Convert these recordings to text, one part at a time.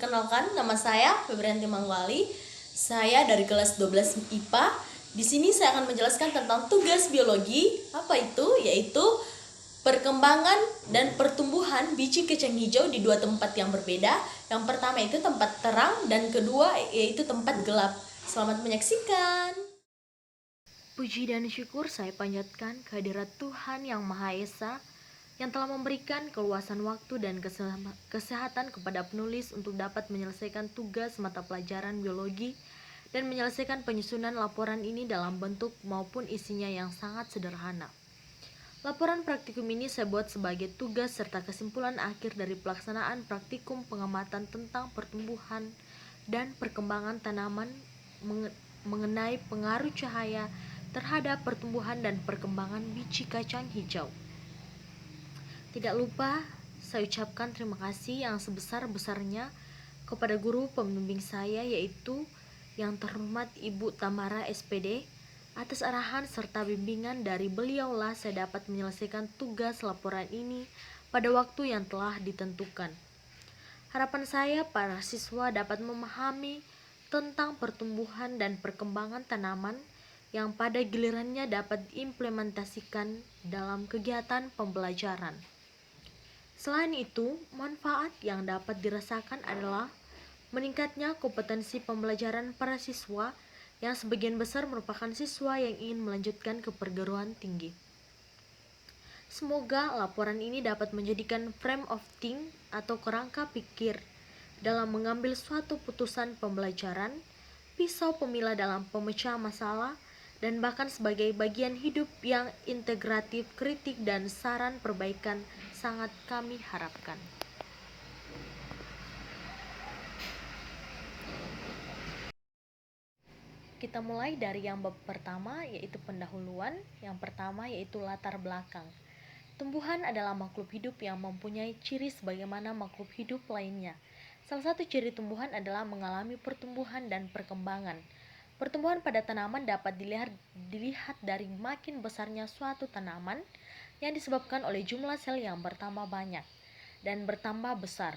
Perkenalkan, nama saya Febrianti Mangwali. Saya dari kelas 12 IPA. Di sini saya akan menjelaskan tentang tugas biologi. Apa itu? Yaitu perkembangan dan pertumbuhan biji kacang hijau di dua tempat yang berbeda. Yang pertama itu tempat terang dan kedua yaitu tempat gelap. Selamat menyaksikan. Puji dan syukur saya panjatkan kehadirat Tuhan Yang Maha Esa yang telah memberikan keluasan waktu dan kesehatan kepada penulis untuk dapat menyelesaikan tugas mata pelajaran biologi dan menyelesaikan penyusunan laporan ini dalam bentuk maupun isinya yang sangat sederhana. Laporan praktikum ini saya buat sebagai tugas serta kesimpulan akhir dari pelaksanaan praktikum pengamatan tentang pertumbuhan dan perkembangan tanaman mengenai pengaruh cahaya terhadap pertumbuhan dan perkembangan biji kacang hijau. Tidak lupa, saya ucapkan terima kasih yang sebesar-besarnya kepada guru pembimbing saya yaitu yang terhormat Ibu Tamara SPD. Atas arahan serta bimbingan dari beliaulah saya dapat menyelesaikan tugas laporan ini pada waktu yang telah ditentukan. Harapan saya para siswa dapat memahami tentang pertumbuhan dan perkembangan tanaman yang pada gilirannya dapat diimplementasikan dalam kegiatan pembelajaran. Selain itu, manfaat yang dapat dirasakan adalah meningkatnya kompetensi pembelajaran para siswa yang sebagian besar merupakan siswa yang ingin melanjutkan ke perguruan tinggi. Semoga laporan ini dapat menjadikan frame of think atau kerangka pikir dalam mengambil suatu putusan pembelajaran, pisau pemilah dalam pemecah masalah, dan bahkan sebagai bagian hidup yang integratif, kritik, dan saran perbaikan sangat kami harapkan. Kita mulai dari yang bab pertama, yaitu pendahuluan. Yang pertama yaitu latar belakang. Tumbuhan adalah makhluk hidup yang mempunyai ciri sebagaimana makhluk hidup lainnya. Salah satu ciri tumbuhan adalah mengalami pertumbuhan dan perkembangan. Pertumbuhan pada tanaman dapat dilihat dari makin besarnya suatu tanaman yang disebabkan oleh jumlah sel yang bertambah banyak dan bertambah besar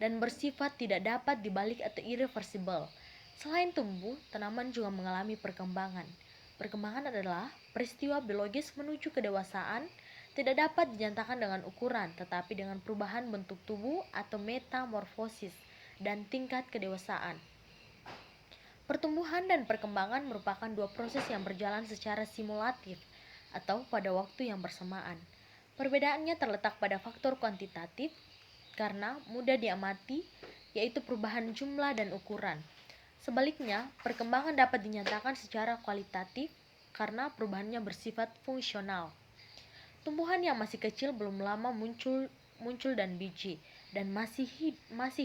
dan bersifat tidak dapat dibalik atau irreversible. Selain tumbuh, tanaman juga mengalami perkembangan. Perkembangan adalah peristiwa biologis menuju kedewasaan, tidak dapat dinyatakan dengan ukuran, tetapi dengan perubahan bentuk tubuh atau metamorfosis dan tingkat kedewasaan. Pertumbuhan dan perkembangan merupakan dua proses yang berjalan secara simulatif atau pada waktu yang bersamaan. Perbedaannya terletak pada faktor kuantitatif karena mudah diamati, yaitu perubahan jumlah dan ukuran. Sebaliknya, perkembangan dapat dinyatakan secara kualitatif karena perubahannya bersifat fungsional. Tumbuhan yang masih kecil belum lama muncul dan biji dan masih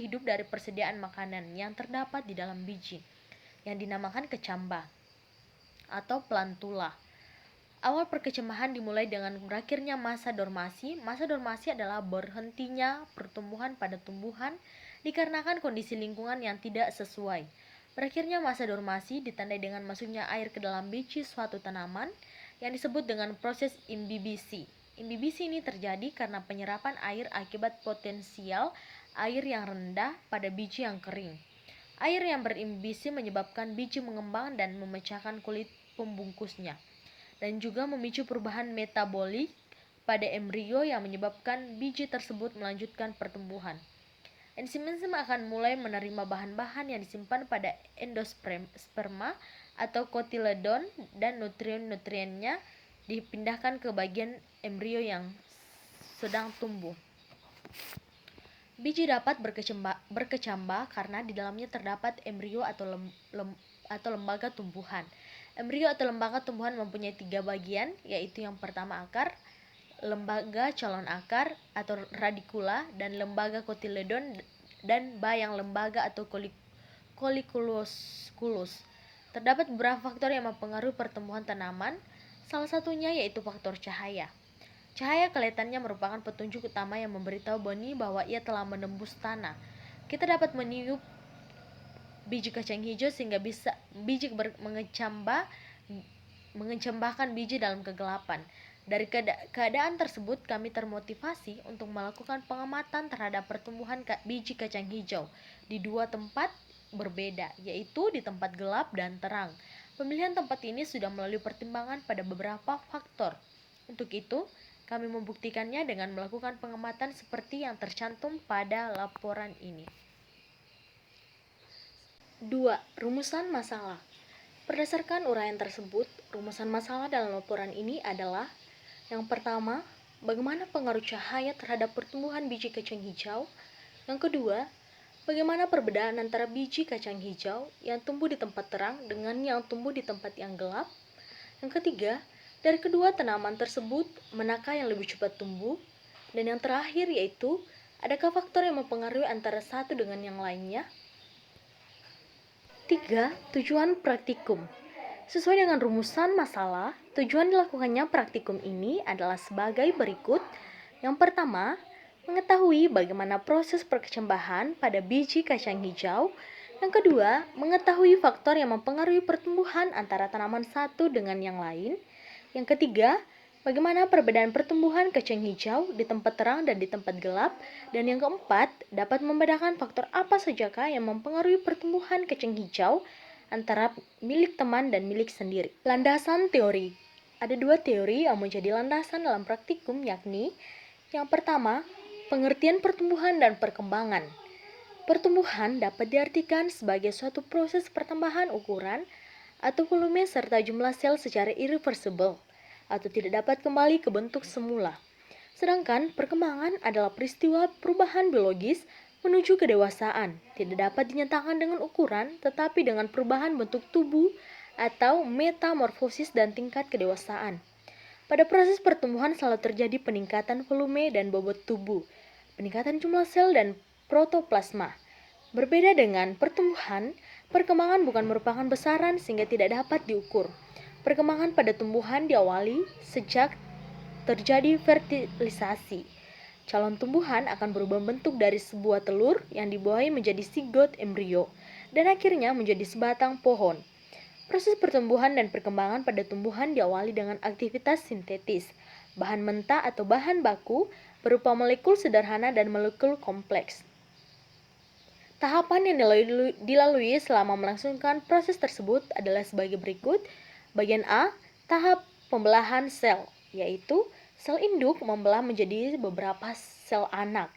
hidup dari persediaan makanan yang terdapat di dalam biji yang dinamakan kecambah atau plantula. Awal perkecambahan dimulai dengan berakhirnya masa dormasi. Masa dormasi adalah berhentinya pertumbuhan pada tumbuhan dikarenakan kondisi lingkungan yang tidak sesuai. Berakhirnya masa dormasi ditandai dengan masuknya air ke dalam biji suatu tanaman yang disebut dengan proses imbibisi. Imbibisi ini terjadi karena penyerapan air akibat potensial air yang rendah pada biji yang kering. Air yang berimbibisi menyebabkan biji mengembang dan memecahkan kulit pembungkusnya, dan juga memicu perubahan metabolik pada embrio yang menyebabkan biji tersebut melanjutkan pertumbuhan. Enzim-enzim akan mulai menerima bahan-bahan yang disimpan pada endosperma atau kotiledon dan nutrien-nutriennya dipindahkan ke bagian embrio yang sedang tumbuh. Biji dapat berkecambah karena di dalamnya terdapat embrio atau lembaga tumbuhan. Embrio atau lembaga tumbuhan mempunyai 3 bagian, yaitu yang pertama akar, lembaga calon akar atau radikula, dan lembaga kotiledon dan bayang lembaga atau kolikulus. Terdapat beberapa faktor yang mempengaruhi pertumbuhan tanaman, salah satunya yaitu faktor cahaya. Cahaya kelihatannya merupakan petunjuk utama yang memberitahu benih bahwa ia telah menembus tanah. Kita dapat meniup biji kacang hijau sehingga biji mengecambahkan biji dalam kegelapan. Dari keadaan tersebut, kami termotivasi untuk melakukan pengamatan terhadap pertumbuhan biji kacang hijau di dua tempat berbeda, yaitu di tempat gelap dan terang. Pemilihan tempat ini sudah melalui pertimbangan pada beberapa faktor. Untuk itu, kami membuktikannya dengan melakukan pengamatan seperti yang tercantum pada laporan ini. 2. Rumusan masalah. Berdasarkan uraian tersebut, rumusan masalah dalam laporan ini adalah: yang pertama, bagaimana pengaruh cahaya terhadap pertumbuhan biji kacang hijau. Yang kedua, bagaimana perbedaan antara biji kacang hijau yang tumbuh di tempat terang dengan yang tumbuh di tempat yang gelap. Yang ketiga, dari kedua tanaman tersebut, manakah yang lebih cepat tumbuh? Dan yang terakhir yaitu, adakah faktor yang mempengaruhi antara satu dengan yang lainnya? 3. Tujuan praktikum. Sesuai dengan rumusan masalah, tujuan dilakukannya praktikum ini adalah sebagai berikut. Yang pertama, mengetahui bagaimana proses perkecambahan pada biji kacang hijau. Yang kedua, mengetahui faktor yang mempengaruhi pertumbuhan antara tanaman satu dengan yang lain. Yang ketiga, bagaimana perbedaan pertumbuhan kacang hijau di tempat terang dan di tempat gelap. Dan yang keempat, dapat membedakan faktor apa sajakah yang mempengaruhi pertumbuhan kacang hijau antara milik teman dan milik sendiri. Landasan teori. Ada dua teori yang menjadi landasan dalam praktikum, yakni yang pertama, pengertian pertumbuhan dan perkembangan. Pertumbuhan dapat diartikan sebagai suatu proses pertambahan ukuran atau volume serta jumlah sel secara irreversible atau tidak dapat kembali ke bentuk semula. Sedangkan perkembangan adalah peristiwa perubahan biologis menuju kedewasaan, tidak dapat dinyatakan dengan ukuran tetapi dengan perubahan bentuk tubuh atau metamorfosis dan tingkat kedewasaan. Pada proses pertumbuhan selalu terjadi peningkatan volume dan bobot tubuh, peningkatan jumlah sel dan protoplasma. Berbeda dengan pertumbuhan, perkembangan bukan merupakan besaran sehingga tidak dapat diukur. Perkembangan pada tumbuhan diawali sejak terjadi fertilisasi. Calon tumbuhan akan berubah bentuk dari sebuah telur yang dibuahi menjadi zigot embrio dan akhirnya menjadi sebatang pohon. Proses pertumbuhan dan perkembangan pada tumbuhan diawali dengan aktivitas sintetis, bahan mentah atau bahan baku berupa molekul sederhana dan molekul kompleks. Tahapan yang dilalui selama melangsungkan proses tersebut adalah sebagai berikut. Bagian A, tahap pembelahan sel, yaitu sel induk membelah menjadi beberapa sel anak.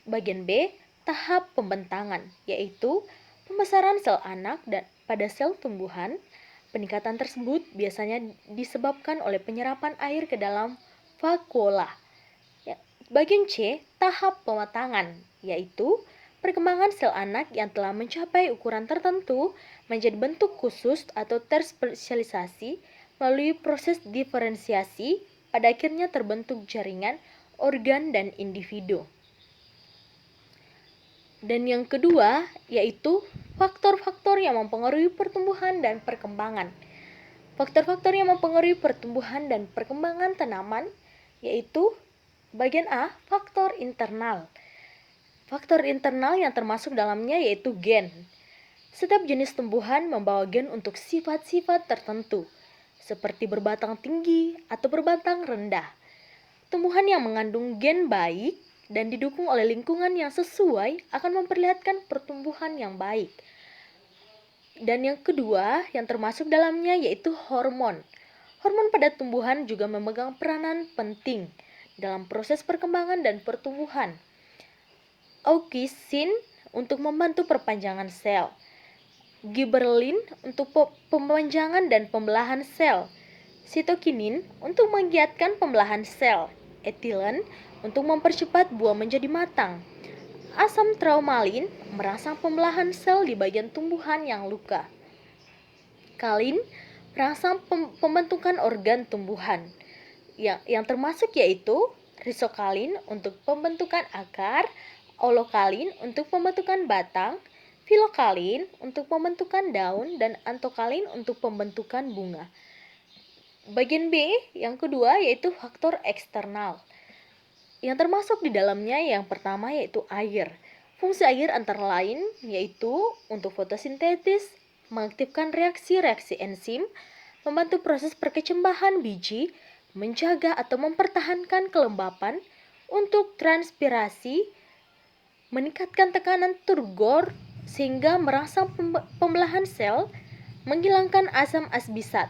Bagian B, tahap pembentangan, yaitu pembesaran sel anak dan pada sel tumbuhan. Peningkatan tersebut biasanya disebabkan oleh penyerapan air ke dalam vakuola. Bagian C, tahap pematangan, yaitu perkembangan sel anak yang telah mencapai ukuran tertentu menjadi bentuk khusus atau terspesialisasi melalui proses diferensiasi, pada akhirnya terbentuk jaringan, organ, dan individu. Dan yang kedua, yaitu faktor-faktor yang mempengaruhi pertumbuhan dan perkembangan. Faktor-faktor yang mempengaruhi pertumbuhan dan perkembangan tanaman, yaitu bagian A, faktor internal. Faktor internal yang termasuk dalamnya yaitu gen. Setiap jenis tumbuhan membawa gen untuk sifat-sifat tertentu, seperti berbatang tinggi atau berbatang rendah. Tumbuhan yang mengandung gen baik dan didukung oleh lingkungan yang sesuai akan memperlihatkan pertumbuhan yang baik. Dan yang kedua yang termasuk dalamnya yaitu hormon. Hormon pada tumbuhan juga memegang peranan penting dalam proses perkembangan dan pertumbuhan. Auxin untuk membantu perpanjangan sel, gibberellin untuk pemanjangan dan pembelahan sel, sitokinin untuk menggiatkan pembelahan sel, etilen untuk mempercepat buah menjadi matang, asam traumalin merangsang pembelahan sel di bagian tumbuhan yang luka, kalin merangsang pembentukan organ tumbuhan, yang termasuk yaitu risokalin untuk pembentukan akar, olokalin untuk pembentukan batang, filokalin untuk pembentukan daun, dan antokalin untuk pembentukan bunga. Bagian B yang kedua yaitu faktor eksternal. Yang termasuk di dalamnya yang pertama yaitu air. Fungsi air antara lain yaitu untuk fotosintesis, mengaktifkan reaksi-reaksi enzim, membantu proses perkecambahan biji, menjaga atau mempertahankan kelembapan untuk transpirasi, meningkatkan tekanan turgor sehingga merangsang pembelahan sel, menghilangkan asam asbisat.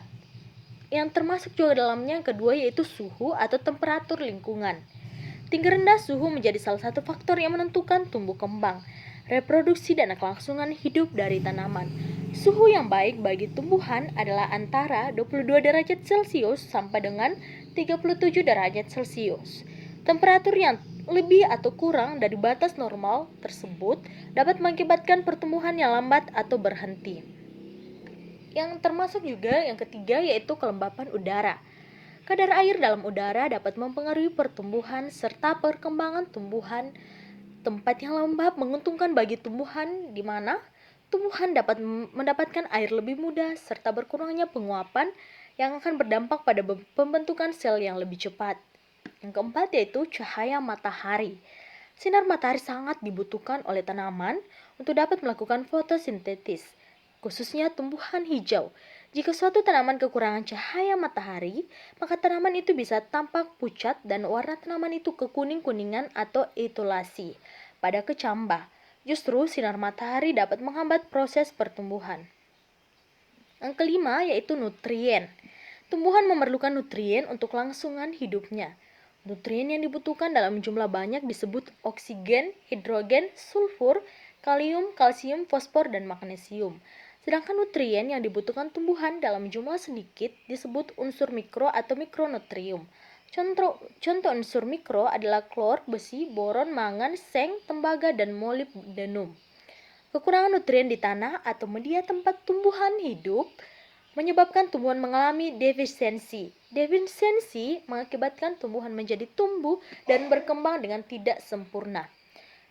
Yang termasuk juga dalamnya yang kedua yaitu suhu atau temperatur lingkungan. Tinggi rendah suhu menjadi salah satu faktor yang menentukan tumbuh kembang, reproduksi dan kelangsungan hidup dari tanaman. Suhu yang baik bagi tumbuhan adalah antara 22 derajat Celcius sampai dengan 37 derajat Celcius. Temperatur yang lebih atau kurang dari batas normal tersebut dapat mengakibatkan pertumbuhan yang lambat atau berhenti. Yang termasuk juga yang ketiga yaitu kelembapan udara. Kadar air dalam udara dapat mempengaruhi pertumbuhan serta perkembangan tumbuhan. Tempat yang lembab menguntungkan bagi tumbuhan di mana tumbuhan dapat mendapatkan air lebih mudah serta berkurangnya penguapan yang akan berdampak pada pembentukan sel yang lebih cepat. Yang keempat yaitu cahaya matahari. Sinar matahari sangat dibutuhkan oleh tanaman untuk dapat melakukan fotosintesis, khususnya tumbuhan hijau. Jika suatu tanaman kekurangan cahaya matahari, maka tanaman itu bisa tampak pucat dan warna tanaman itu kekuning-kuningan atau etulasi pada kecambah. Justru sinar matahari dapat menghambat proses pertumbuhan. Yang kelima yaitu nutrien. Tumbuhan memerlukan nutrien untuk langsungan hidupnya. Nutrien yang dibutuhkan dalam jumlah banyak disebut oksigen, hidrogen, sulfur, kalium, kalsium, fosfor, dan magnesium. Sedangkan nutrien yang dibutuhkan tumbuhan dalam jumlah sedikit disebut unsur mikro atau mikronutrium. Contoh unsur mikro adalah klor, besi, boron, mangan, seng, tembaga, dan molibdenum. Kekurangan nutrien di tanah atau media tempat tumbuhan hidup menyebabkan tumbuhan mengalami defisiensi. Defisiensi mengakibatkan tumbuhan menjadi tumbuh dan berkembang dengan tidak sempurna.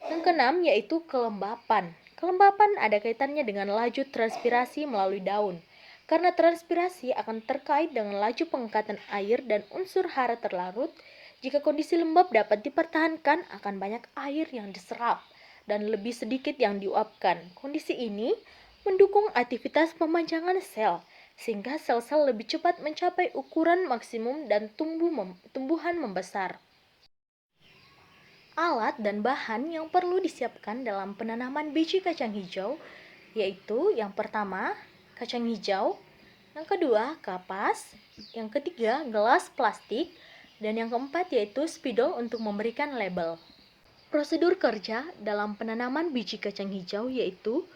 Yang keenam yaitu kelembapan. Kelembapan ada kaitannya dengan laju transpirasi melalui daun. Karena transpirasi akan terkait dengan laju pengangkatan air dan unsur hara terlarut, jika kondisi lembab dapat dipertahankan akan banyak air yang diserap dan lebih sedikit yang diuapkan. Kondisi ini mendukung aktivitas pemanjangan sel, sehingga sel-sel lebih cepat mencapai ukuran maksimum dan tumbuhan membesar. Alat dan bahan yang perlu disiapkan dalam penanaman biji kacang hijau yaitu yang pertama, kacang hijau, yang kedua, kapas, yang ketiga, gelas plastik, dan yang keempat yaitu spidol untuk memberikan label. Prosedur kerja dalam penanaman biji kacang hijau yaitu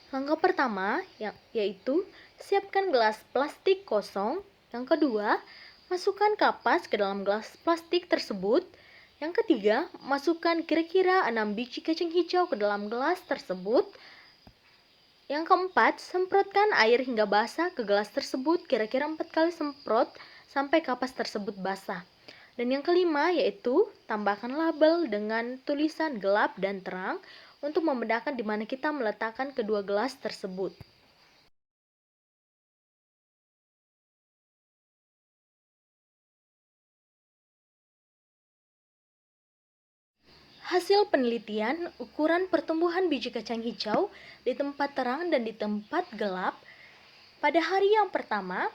langkah pertama yaitu siapkan gelas plastik kosong. Yang kedua, masukkan kapas ke dalam gelas plastik tersebut. Yang ketiga, masukkan kira-kira 6 biji kacang hijau ke dalam gelas tersebut. Yang keempat, semprotkan air hingga basah ke gelas tersebut, kira-kira 4 kali semprot sampai kapas tersebut basah. Dan yang kelima yaitu tambahkan label dengan tulisan gelap dan terang untuk membedakan di mana kita meletakkan kedua gelas tersebut. Hasil penelitian ukuran pertumbuhan biji kacang hijau di tempat terang dan di tempat gelap. Pada hari yang pertama,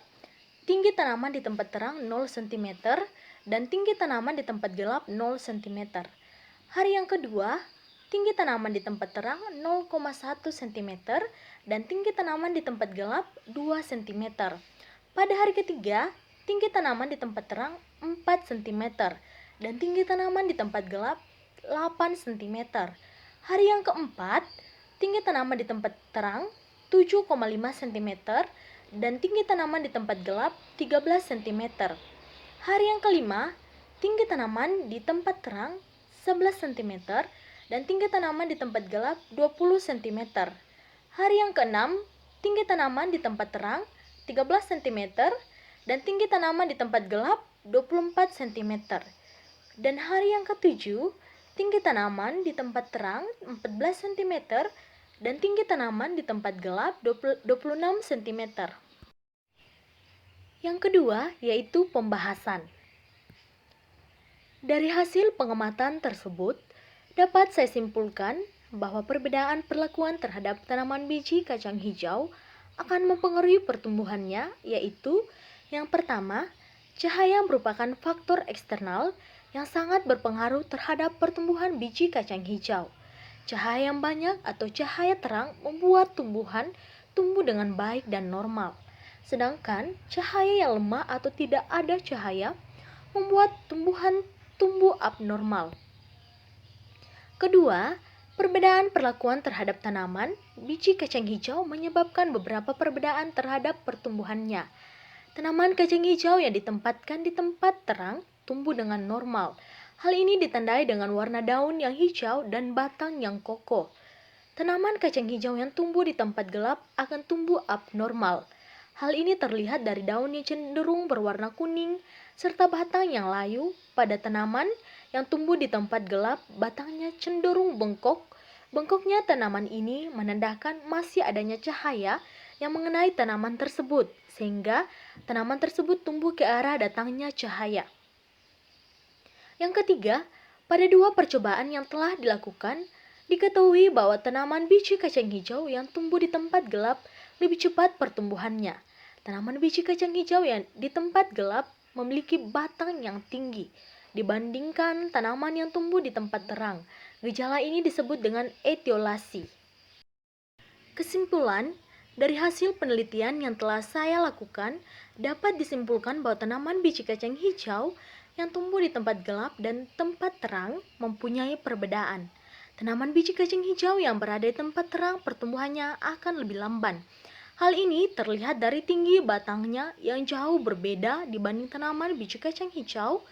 tinggi tanaman di tempat terang 0 cm dan tinggi tanaman di tempat gelap 0 cm. Hari yang kedua, tinggi tanaman di tempat terang 0,1 cm dan tinggi tanaman di tempat gelap 2 cm. Pada hari ketiga, tinggi tanaman di tempat terang 4 cm dan tinggi tanaman di tempat gelap 8 cm. Hari yang keempat, tinggi tanaman di tempat terang 7,5 cm dan tinggi tanaman di tempat gelap 13 cm. Hari yang kelima, tinggi tanaman di tempat terang 11 cm dan tinggi tanaman di tempat gelap 20 cm. Hari yang keenam, tinggi tanaman di tempat terang 13 cm dan tinggi tanaman di tempat gelap 24 cm. Dan hari yang ketujuh, tinggi tanaman di tempat terang 14 cm dan tinggi tanaman di tempat gelap 26 cm. Yang kedua yaitu pembahasan. Dari hasil pengamatan tersebut, dapat saya simpulkan bahwa perbedaan perlakuan terhadap tanaman biji kacang hijau akan mempengaruhi pertumbuhannya, yaitu yang pertama, Cahaya merupakan faktor eksternal yang sangat berpengaruh terhadap pertumbuhan biji kacang hijau. Cahaya yang banyak atau cahaya terang membuat tumbuhan tumbuh dengan baik dan normal. Sedangkan cahaya yang lemah atau tidak ada cahaya membuat tumbuhan tumbuh abnormal. Kedua, perbedaan perlakuan terhadap tanaman biji kacang hijau menyebabkan beberapa perbedaan terhadap pertumbuhannya. Tanaman kacang hijau yang ditempatkan di tempat terang tumbuh dengan normal. Hal ini ditandai dengan warna daun yang hijau dan batang yang kokoh. Tanaman kacang hijau yang tumbuh di tempat gelap akan tumbuh abnormal. Hal ini terlihat dari daun yang cenderung berwarna kuning, serta batang yang layu. Pada tanaman yang tumbuh di tempat gelap, batangnya cenderung bengkok. Bengkoknya tanaman ini menandakan masih adanya cahaya yang mengenai tanaman tersebut, sehingga tanaman tersebut tumbuh ke arah datangnya cahaya. Yang ketiga, pada dua percobaan yang telah dilakukan, diketahui bahwa tanaman biji kacang hijau yang tumbuh di tempat gelap lebih cepat pertumbuhannya. Tanaman biji kacang hijau yang di tempat gelap memiliki batang yang tinggi dibandingkan tanaman yang tumbuh di tempat terang. Gejala ini disebut dengan etiolasi. Kesimpulan, dari hasil penelitian yang telah saya lakukan, dapat disimpulkan bahwa tanaman biji kacang hijau yang tumbuh di tempat gelap dan tempat terang mempunyai perbedaan. Tanaman biji kacang hijau yang berada di tempat terang pertumbuhannya akan lebih lamban. Hal ini terlihat dari tinggi batangnya yang jauh berbeda dibanding tanaman biji kacang hijau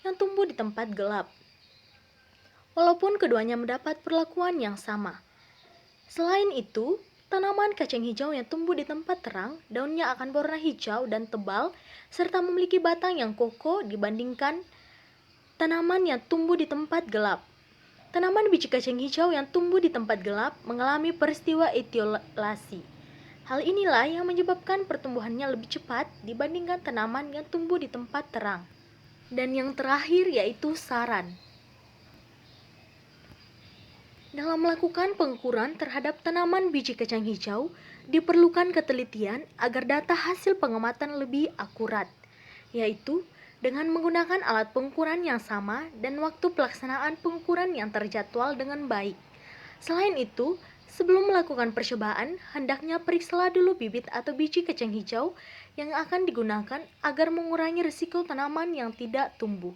yang tumbuh di tempat gelap. Walaupun keduanya mendapat perlakuan yang sama. Selain itu, tanaman kacang hijau yang tumbuh di tempat terang, daunnya akan berwarna hijau dan tebal, serta memiliki batang yang kokoh dibandingkan tanaman yang tumbuh di tempat gelap. Tanaman biji kacang hijau yang tumbuh di tempat gelap mengalami peristiwa etiolasi. Hal inilah yang menyebabkan pertumbuhannya lebih cepat dibandingkan tanaman yang tumbuh di tempat terang. Dan yang terakhir yaitu saran. Dalam melakukan pengukuran terhadap tanaman biji kacang hijau, diperlukan ketelitian agar data hasil pengamatan lebih akurat, yaitu dengan menggunakan alat pengukuran yang sama dan waktu pelaksanaan pengukuran yang terjadwal dengan baik. Selain itu, sebelum melakukan percobaan, hendaknya periksalah dulu bibit atau biji kacang hijau yang akan digunakan agar mengurangi risiko tanaman yang tidak tumbuh.